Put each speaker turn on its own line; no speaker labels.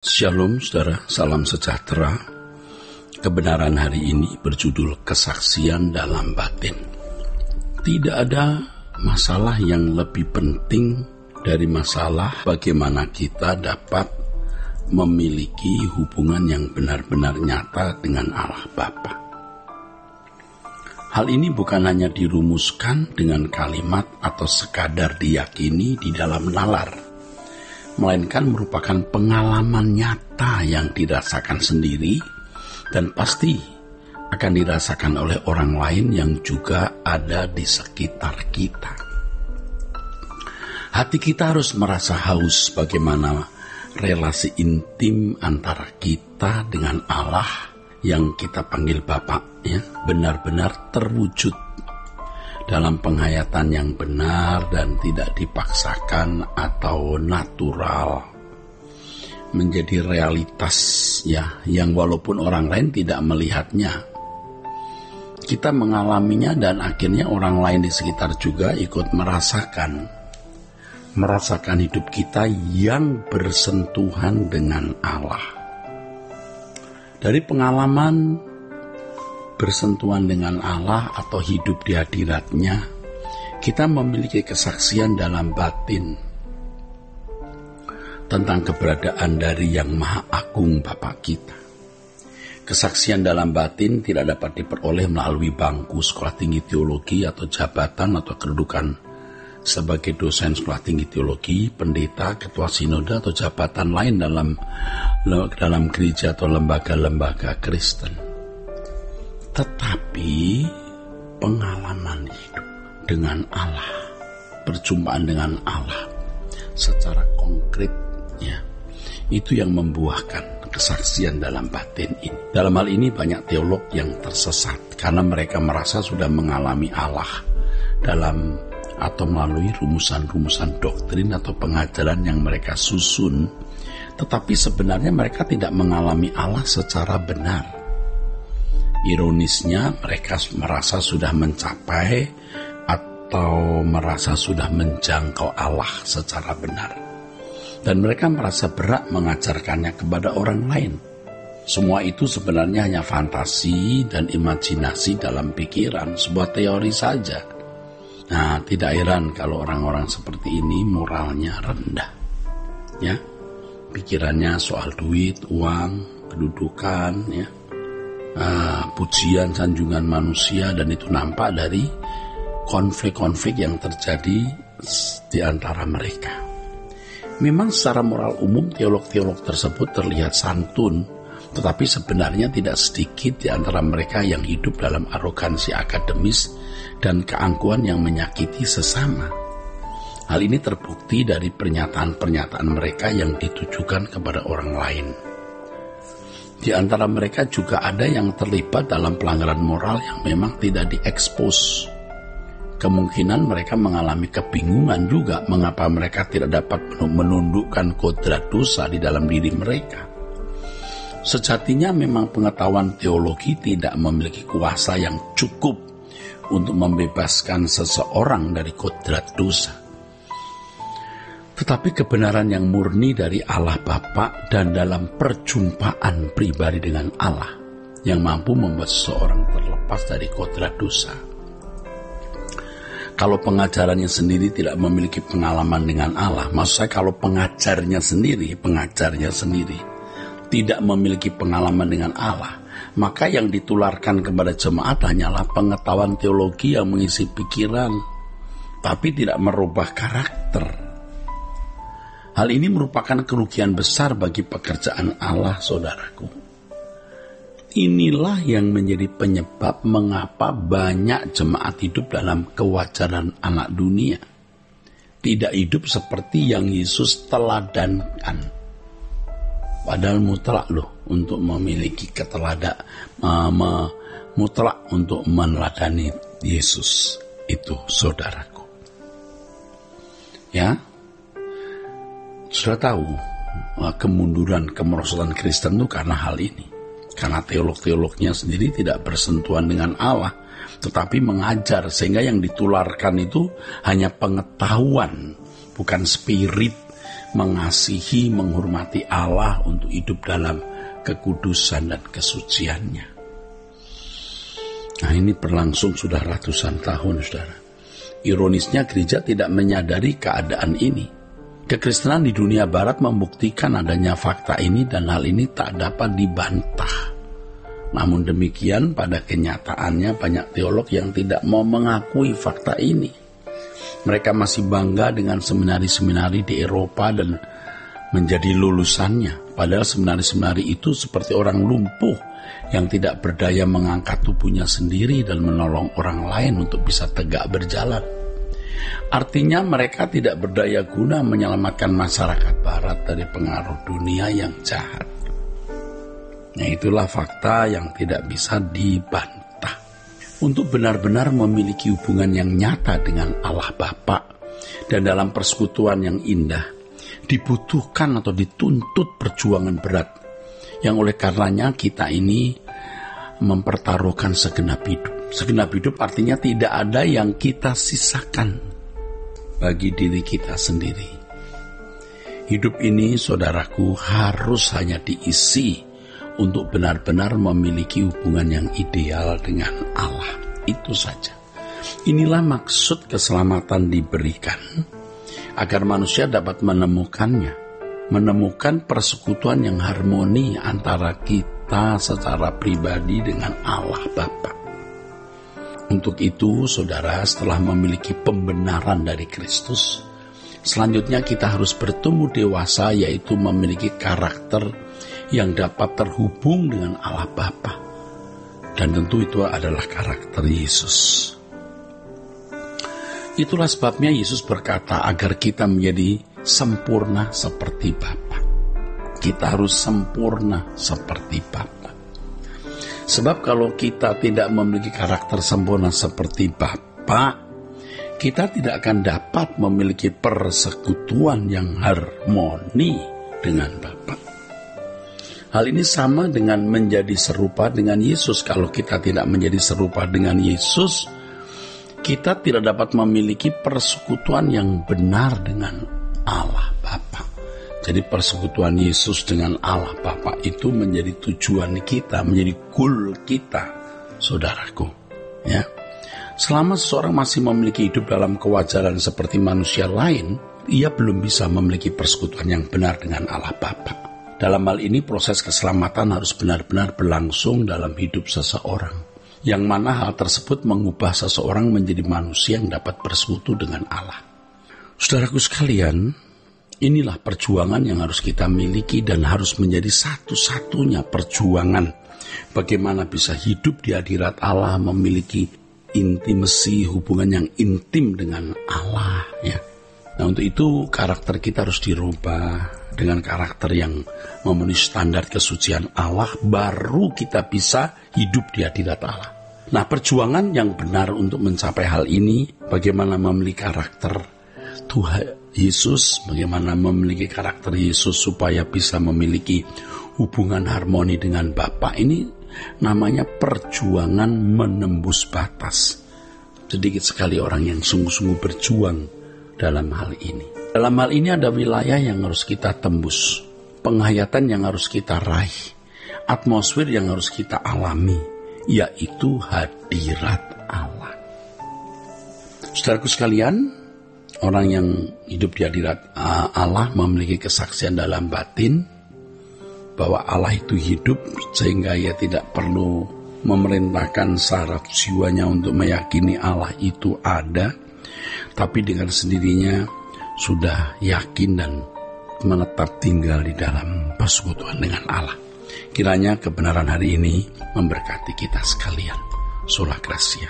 Shalom saudara, salam sejahtera. Kebenaran hari ini berjudul kesaksian dalam batin. Tidak ada masalah yang lebih penting dari masalah bagaimana kita dapat memiliki hubungan yang benar-benar nyata dengan Allah Bapa. Hal ini bukan hanya dirumuskan dengan kalimat atau sekadar diyakini di dalam nalar, melainkan merupakan pengalaman nyata yang dirasakan sendiri dan pasti akan dirasakan oleh orang lain yang juga ada di sekitar kita. Hati kita harus merasa haus bagaimana relasi intim antara kita dengan Allah yang kita panggil Bapa benar-benar terwujud dalam penghayatan yang benar dan tidak dipaksakan atau natural, menjadi realitas yang walaupun orang lain tidak melihatnya, kita mengalaminya dan akhirnya orang lain di sekitar juga ikut merasakan hidup kita yang bersentuhan dengan Allah. Dari pengalaman bersentuhan dengan Allah atau hidup di hadiratnya, kita memiliki kesaksian dalam batin tentang keberadaan dari yang Maha Agung Bapa kita. Kesaksian dalam batin tidak dapat diperoleh melalui bangku sekolah tinggi teologi atau jabatan atau kedudukan sebagai dosen sekolah tinggi teologi, pendeta, ketua sinode atau jabatan lain dalam gereja atau lembaga-lembaga Kristen. Tetapi pengalaman hidup dengan Allah, perjumpaan dengan Allah secara konkret, itu yang membuahkan kesaksian dalam batin ini. Dalam hal ini banyak teolog yang tersesat karena mereka merasa sudah mengalami Allah dalam atau melalui rumusan-rumusan doktrin atau pengajaran yang mereka susun, tetapi sebenarnya mereka tidak mengalami Allah secara benar. Ironisnya, mereka merasa sudah mencapai atau merasa sudah menjangkau Allah secara benar. Dan mereka merasa berat mengajarkannya kepada orang lain. Semua itu sebenarnya hanya fantasi dan imajinasi dalam pikiran, sebuah teori saja. Nah, tidak heran kalau orang-orang seperti ini moralnya rendah. Pikirannya soal duit, uang, kedudukan, pujian, sanjungan manusia, dan itu nampak dari konflik-konflik yang terjadi di antara mereka. Memang secara moral umum teolog-teolog tersebut terlihat santun, tetapi sebenarnya tidak sedikit di antara mereka yang hidup dalam arogansi akademis dan keangkuhan yang menyakiti sesama. Hal ini terbukti dari pernyataan-pernyataan mereka yang ditujukan kepada orang lain. Di antara mereka juga ada yang terlibat dalam pelanggaran moral yang memang tidak diekspos. Kemungkinan mereka mengalami kebingungan juga mengapa mereka tidak dapat menundukkan kodrat dosa di dalam diri mereka. Sejatinya memang pengetahuan teologi tidak memiliki kuasa yang cukup untuk membebaskan seseorang dari kodrat dosa. Tetapi kebenaran yang murni dari Allah Bapa dan dalam perjumpaan pribadi dengan Allah yang mampu membuat seseorang terlepas dari kodrat dosa. Kalau pengajarannya sendiri tidak memiliki pengalaman dengan Allah, maksud saya kalau pengajarnya sendiri tidak memiliki pengalaman dengan Allah, maka yang ditularkan kepada jemaat hanyalah pengetahuan teologi yang mengisi pikiran, tapi tidak merubah karakter. Hal ini merupakan kerugian besar bagi pekerjaan Allah, saudaraku. Inilah yang menjadi penyebab mengapa banyak jemaat hidup dalam kewajaran anak dunia. Tidak hidup seperti yang Yesus teladankan. Padahal mutlak untuk memiliki mutlak untuk meneladani Yesus itu, saudaraku. Sudah tahu kemunduran, kemerosotan Kristen itu karena hal ini. Karena teolog-teolognya sendiri tidak bersentuhan dengan Allah, tetapi mengajar, sehingga yang ditularkan itu hanya pengetahuan, bukan spirit, mengasihi, menghormati Allah untuk hidup dalam kekudusan dan kesuciannya. Nah, ini berlangsung sudah ratusan tahun, saudara. Ironisnya gereja tidak menyadari keadaan ini. Kekristenan di dunia barat membuktikan adanya fakta ini dan hal ini tak dapat dibantah. Namun demikian pada kenyataannya banyak teolog yang tidak mau mengakui fakta ini. Mereka masih bangga dengan seminari-seminari di Eropa dan menjadi lulusannya. Padahal seminari-seminari itu seperti orang lumpuh yang tidak berdaya mengangkat tubuhnya sendiri dan menolong orang lain untuk bisa tegak berjalan. Artinya mereka tidak berdaya guna menyelamatkan masyarakat barat dari pengaruh dunia yang jahat. Nah, itulah fakta yang tidak bisa dibantah. Untuk benar-benar memiliki hubungan yang nyata dengan Allah Bapa dan dalam persekutuan yang indah, dibutuhkan atau dituntut perjuangan berat, yang oleh karenanya kita ini mempertaruhkan segenap hidup. Segenap hidup artinya tidak ada yang kita sisakan bagi diri kita sendiri. Hidup ini, saudaraku, harus hanya diisi untuk benar-benar memiliki hubungan yang ideal dengan Allah. Itu saja. Inilah maksud keselamatan diberikan, agar manusia dapat menemukan persekutuan yang harmoni antara kita secara pribadi dengan Allah Bapa. Untuk itu, saudara, setelah memiliki pembenaran dari Kristus, selanjutnya kita harus bertumbuh dewasa, yaitu memiliki karakter yang dapat terhubung dengan Allah Bapa. Dan tentu itu adalah karakter Yesus. Itulah sebabnya Yesus berkata agar kita menjadi sempurna seperti Bapa. Kita harus sempurna seperti Bapa. Sebab kalau kita tidak memiliki karakter sempurna seperti Bapa, kita tidak akan dapat memiliki persekutuan yang harmoni dengan Bapa. Hal ini sama dengan menjadi serupa dengan Yesus. Kalau kita tidak menjadi serupa dengan Yesus, kita tidak dapat memiliki persekutuan yang benar dengan Allah Bapa. Jadi persekutuan Yesus dengan Allah Bapa itu menjadi tujuan kita, menjadi goal kita, saudaraku. Ya, selama seseorang masih memiliki hidup dalam kewajaran seperti manusia lain, ia belum bisa memiliki persekutuan yang benar dengan Allah Bapa. Dalam hal ini proses keselamatan harus benar-benar berlangsung dalam hidup seseorang, yang mana hal tersebut mengubah seseorang menjadi manusia yang dapat bersekutu dengan Allah. Saudaraku sekalian, inilah perjuangan yang harus kita miliki dan harus menjadi satu-satunya perjuangan. Bagaimana bisa hidup di hadirat Allah, memiliki intimasi, hubungan yang intim dengan Allah, ya. Nah, untuk itu karakter kita harus dirubah dengan karakter yang memenuhi standar kesucian Allah, baru kita bisa hidup di hadirat Allah. Nah, perjuangan yang benar untuk mencapai hal ini, bagaimana memiliki karakter Tuhan Yesus, bagaimana memiliki karakter Yesus supaya bisa memiliki hubungan harmoni dengan Bapa, ini namanya perjuangan menembus batas. Sedikit sekali orang yang sungguh-sungguh berjuang dalam hal ini. Dalam hal ini ada wilayah yang harus kita tembus, penghayatan yang harus kita raih, atmosfer yang harus kita alami, yaitu hadirat Allah. Saudaraku sekalian, orang yang hidup di hadirat Allah memiliki kesaksian dalam batin bahwa Allah itu hidup, sehingga ia tidak perlu memerintahkan saraf jiwanya untuk meyakini Allah itu ada, tapi dengan sendirinya sudah yakin dan menetap tinggal di dalam persekutuan dengan Allah. Kiranya kebenaran hari ini memberkati kita sekalian. Sola Gracia.